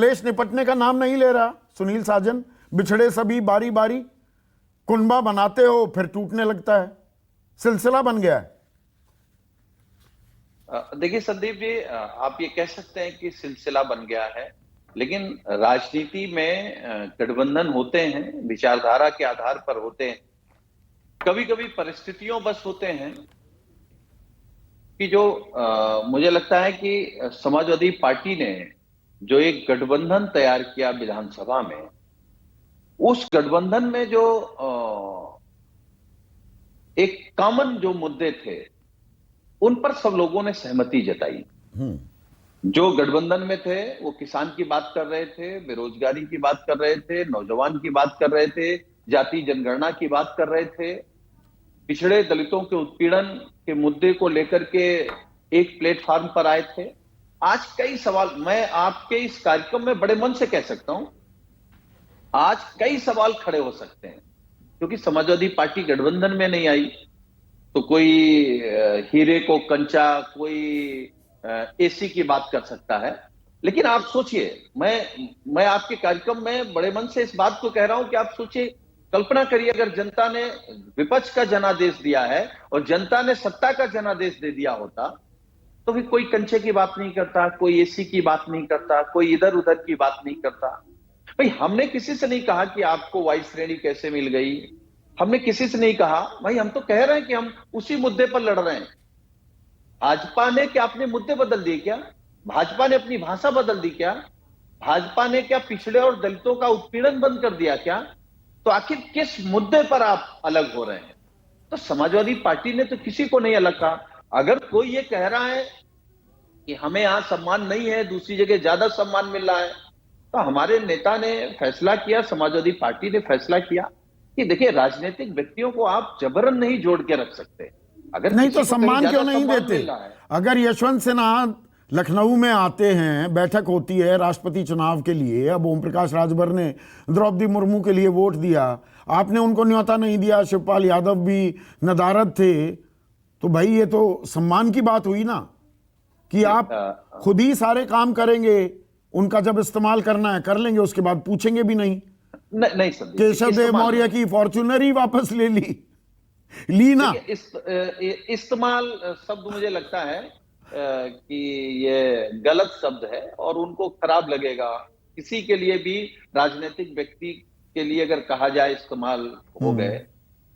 कलेश निपटने का नाम नहीं ले रहा सुनील साजन। बिछड़े सभी बारी बारी, कुनबा बनाते हो फिर टूटने लगता है, सिलसिला बन गया है। देखिए संदीप जी, आप ये कह सकते हैं कि सिलसिला बन गया है, लेकिन राजनीति में गठबंधन होते हैं, विचारधारा के आधार पर होते हैं। कभी कभी परिस्थितियों बस होते हैं कि जो मुझे लगता है कि समाजवादी पार्टी ने जो एक गठबंधन तैयार किया विधानसभा में, उस गठबंधन में जो एक कॉमन जो मुद्दे थे उन पर सब लोगों ने सहमति जताई। जो गठबंधन में थे वो किसान की बात कर रहे थे, बेरोजगारी की बात कर रहे थे, नौजवान की बात कर रहे थे, जाति जनगणना की बात कर रहे थे, पिछड़े दलितों के उत्पीड़न के मुद्दे को लेकर के एक प्लेटफॉर्म पर आए थे। आज कई सवाल मैं आपके इस कार्यक्रम में बड़े मन से कह सकता हूं, आज कई सवाल खड़े हो सकते हैं, क्योंकि समाजवादी पार्टी गठबंधन में नहीं आई तो कोई हीरे को कंचा, कोई एसी की बात कर सकता है। लेकिन आप सोचिए, मैं आपके कार्यक्रम में बड़े मन से इस बात को कह रहा हूं कि आप सोचिए, कल्पना करिए अगर जनता ने विपक्ष का जनादेश दिया है और जनता ने सत्ता का जनादेश दे दिया होता तो फिर कोई कंचे की बात नहीं करता, कोई एसी की बात नहीं करता, कोई इधर उधर की बात नहीं करता। भाई हमने किसी से नहीं कहा कि आपको वाई श्रेणी कैसे मिल गई, हमने किसी से नहीं कहा। भाई हम तो कह रहे हैं कि हम उसी मुद्दे पर लड़ रहे हैं। भाजपा ने क्या अपने मुद्दे बदल दिए क्या? भाजपा ने अपनी भाषा बदल दी क्या? भाजपा ने क्या पिछड़े और दलितों का उत्पीड़न बंद कर दिया क्या? तो आखिर किस मुद्दे पर आप अलग हो रहे हैं? तो समाजवादी पार्टी ने तो किसी को नहीं अलग कहा। अगर कोई ये कह रहा है कि हमें यहां सम्मान नहीं है, दूसरी जगह ज्यादा सम्मान मिल रहा है, तो हमारे नेता ने फैसला किया, समाजवादी पार्टी ने फैसला किया कि देखिए, राजनीतिक व्यक्तियों को आप जबरन नहीं जोड़ के रख सकते। अगर नहीं तो किसी को सम्मान क्यों नहीं सम्मान देते? मिल रहा है, अगर यशवंत सिन्हा लखनऊ में आते हैं, बैठक होती है राष्ट्रपति चुनाव के लिए, अब ओम प्रकाश राजभर ने द्रौपदी मुर्मू के लिए वोट दिया, आपने उनको न्योता नहीं दिया, शिवपाल यादव भी नदारद थे, तो भाई ये तो सम्मान की बात हुई ना कि आप खुद ही सारे काम करेंगे, उनका जब इस्तेमाल करना है कर लेंगे, उसके बाद पूछेंगे भी नहीं। नहीं सर, केशव देव मौर्य की फॉर्च्यूनर ही वापस ले ली ना। इस्तेमाल शब्द मुझे लगता है कि ये गलत शब्द है और उनको खराब लगेगा। किसी के लिए भी, राजनीतिक व्यक्ति के लिए अगर कहा जाए इस्तेमाल हो गए,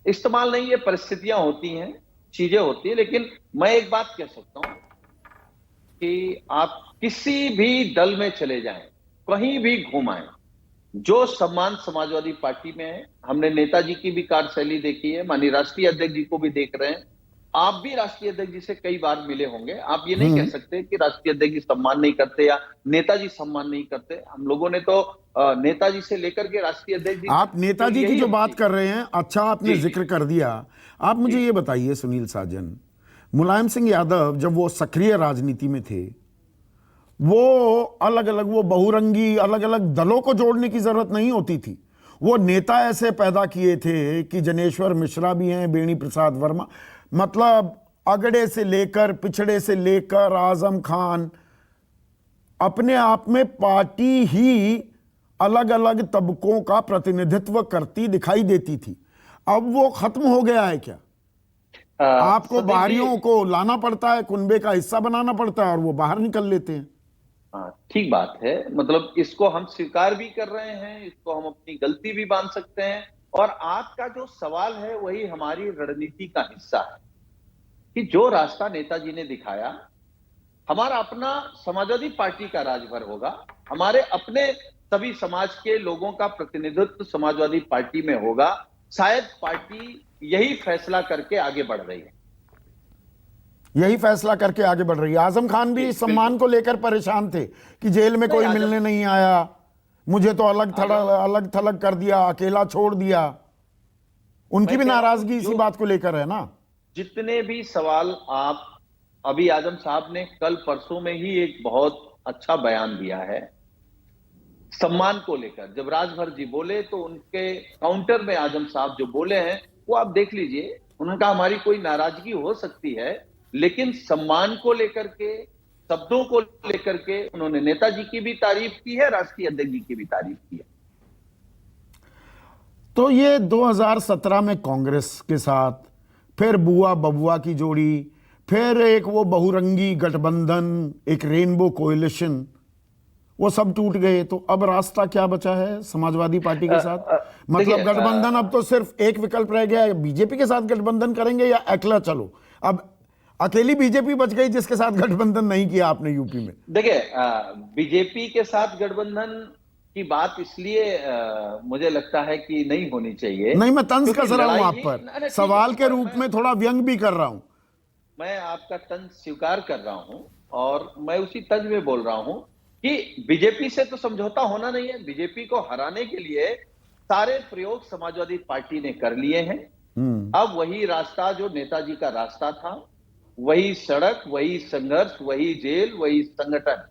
इस्तेमाल नहीं, ये परिस्थितियां होती हैं, चीजें होती है। लेकिन मैं एक बात कह सकता हूं कि आप किसी भी दल में चले जाएं, कहीं भी घुमाएं, जो सम्मान समाजवादी पार्टी में है, हमने नेताजी की भी कार्यशैली देखी है, माननीय राष्ट्रीय अध्यक्ष जी को भी देख रहे हैं, आप भी राष्ट्रीय अध्यक्ष जी से कई बार मिले होंगे। आप ये नहीं कह सकते कि राष्ट्रीय अध्यक्ष जी सम्मान नहीं करते या नेताजी सम्मान नहीं करते। हम लोगों ने तो नेताजी से लेकर के राष्ट्रीय अध्यक्ष जी, आप नेताजी की जो बात कर रहे हैं, अच्छा आपने जिक्र कर दिया। आप मुझे ये बताइए सुनील साजन, मुलायम सिंह यादव जब वो सक्रिय राजनीति में थे, वो अलग अलग, वो बहुरंगी अलग अलग दलों को जोड़ने की जरूरत नहीं होती थी। वो नेता ऐसे पैदा किए थे कि जनेश्वर मिश्रा भी हैं, बेणी प्रसाद वर्मा, मतलब अगड़े से लेकर पिछड़े से लेकर आजम खान, अपने आप में पार्टी ही अलग अलग तबकों का प्रतिनिधित्व करती दिखाई देती थी। अब वो खत्म हो गया है क्या? आपको बाहरियों को लाना पड़ता है, कुनबे का हिस्सा बनाना पड़ता है और वो बाहर निकल लेते हैं। ठीक बात है, मतलब इसको हम स्वीकार भी कर रहे हैं, इसको हम अपनी गलती भी मान सकते हैं। और आज का जो सवाल है वही हमारी रणनीति का हिस्सा है कि जो रास्ता नेताजी ने दिखाया, हमारा अपना समाजवादी पार्टी का राजभर होगा, हमारे अपने सभी समाज के लोगों का प्रतिनिधित्व समाजवादी पार्टी में होगा। शायद पार्टी यही फैसला करके आगे बढ़ रही है, यही फैसला करके आगे बढ़ रही है। आजम खान भी सम्मान को लेकर परेशान थे कि जेल में कोई मिलने नहीं आया, मुझे तो अलग थलग कर दिया, अकेला छोड़ दिया। उनकी भी नाराजगी इसी बात को लेकर है ना। जितने भी सवाल आप, अभी आजम साहब ने कल परसों में ही एक बहुत अच्छा बयान दिया है सम्मान को लेकर। जब राजभर जी बोले तो उनके काउंटर में आजम साहब जो बोले हैं वो आप देख लीजिए। उन्होंने कहा हमारी कोई नाराजगी हो सकती है, लेकिन सम्मान को लेकर के, शब्दों को लेकर के उन्होंने नेताजी की भी तारीफ की है, राष्ट्रीय अध्यक्ष जी की भी तारीफ की है। तो ये 2017 में कांग्रेस के साथ, फिर बुआ बबुआ की जोड़ी, फिर एक वो बहुरंगी गठबंधन, एक रेनबो कोएलिशन, वो सब टूट गए। तो अब रास्ता क्या बचा है समाजवादी पार्टी के साथ? मतलब गठबंधन अब तो सिर्फ एक विकल्प रह गया है, बीजेपी के साथ गठबंधन करेंगे या अकेला चलो। अब अकेली बीजेपी बच गई जिसके साथ गठबंधन नहीं किया आपने यूपी में। देखिए, बीजेपी के साथ गठबंधन की बात इसलिए मुझे लगता है कि नहीं होनी चाहिए। नहीं, मैं तंज क्योंकि कस रहा हूं लड़ाई आप ही- पर, नहीं, नहीं, सवाल ठीक के है, रूप में थोड़ा व्यंग भी कर रहा हूं। मैं आपका तंज स्वीकार कर रहा हूं और मैं उसी तंज में बोल रहा हूं कि बीजेपी से तो समझौता होना नहीं है। बीजेपी को हराने के लिए सारे प्रयोग समाजवादी पार्टी ने कर लिए हैं। अब वही रास्ता जो नेताजी का रास्ता था, वही सड़क, वही संघर्ष, वही जेल, वही संगठन,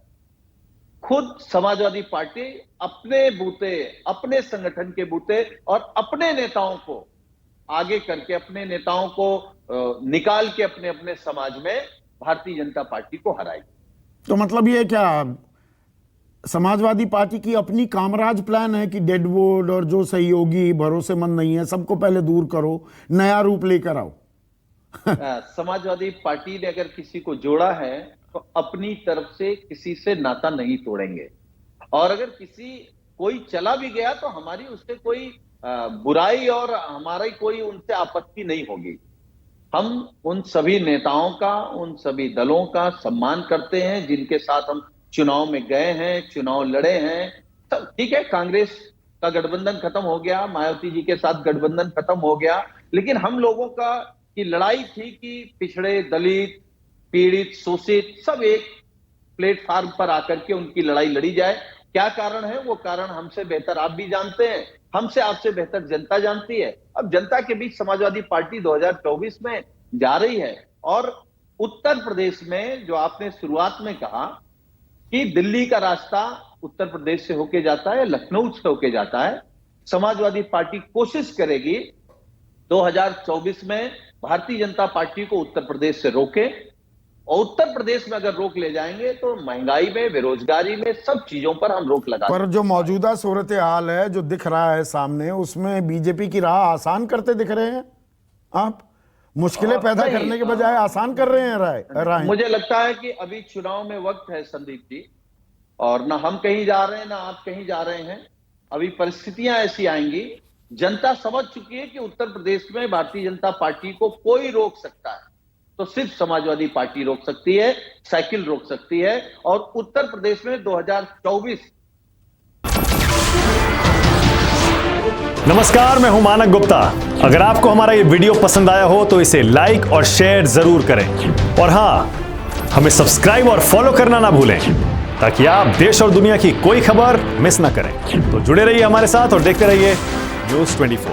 खुद समाजवादी पार्टी अपने बूते, अपने संगठन के बूते और अपने नेताओं को आगे करके, अपने नेताओं को निकाल के अपने अपने समाज में भारतीय जनता पार्टी को हराएगी। तो मतलब ये क्या समाजवादी पार्टी की अपनी कामराज प्लान है कि डेडवुड और जो सहयोगी भरोसेमंद नहीं है सबको पहले दूर करो, नया रूप लेकर आओ? समाजवादी पार्टी ने अगर किसी को जोड़ा है तो अपनी तरफ से किसी से नाता नहीं तोड़ेंगे, और अगर कोई चला भी गया तो हमारी उससे कोई बुराई और हमारी कोई उनसे आपत्ति नहीं होगी। हम उन सभी नेताओं का, उन सभी दलों का सम्मान करते हैं जिनके साथ हम चुनाव में गए हैं, चुनाव लड़े हैं। सब ठीक है, कांग्रेस का गठबंधन खत्म हो गया, मायावती जी के साथ गठबंधन खत्म हो गया, लेकिन हम लोगों की लड़ाई थी कि पिछड़े, दलित, पीड़ित, शोषित सब एक प्लेटफॉर्म पर आकर के उनकी लड़ाई लड़ी जाए। क्या कारण है? वो कारण हमसे बेहतर आप भी जानते हैं, हमसे आपसे बेहतर जनता जानती है। अब जनता के बीच समाजवादी पार्टी 2024 में जा रही है, और उत्तर प्रदेश में जो आपने शुरुआत में कहा कि दिल्ली का रास्ता उत्तर प्रदेश से होके जाता है, लखनऊ से होके जाता है, समाजवादी पार्टी कोशिश करेगी 2024 में भारतीय जनता पार्टी को उत्तर प्रदेश से रोके, और उत्तर प्रदेश में अगर रोक ले जाएंगे तो महंगाई में, बेरोजगारी में, सब चीजों पर हम रोक लगा। पर जो मौजूदा सूरत हाल है, जो दिख रहा है सामने, उसमें बीजेपी की राह आसान करते दिख रहे हैं आप? मुश्किलें पैदा करने के बजाय आसान कर रहे हैं राह। मुझे लगता है कि अभी चुनाव में वक्त है संदीप जी, और ना हम कहीं जा रहे हैं ना आप कहीं जा रहे हैं। अभी परिस्थितियां ऐसी आएंगी, जनता समझ चुकी है कि उत्तर प्रदेश में भारतीय जनता पार्टी को कोई रोक सकता है तो सिर्फ समाजवादी पार्टी रोक सकती है, साइकिल रोक सकती है। और उत्तर प्रदेश में 2024। नमस्कार, मैं हूं मानक गुप्ता। अगर आपको हमारा ये वीडियो पसंद आया हो तो इसे लाइक और शेयर जरूर करें, और हां, हमें सब्सक्राइब और फॉलो करना ना भूलें ताकि आप देश और दुनिया की कोई खबर मिस ना करें। तो जुड़े रहिए हमारे साथ और देखते रहिए न्यूज़ 24।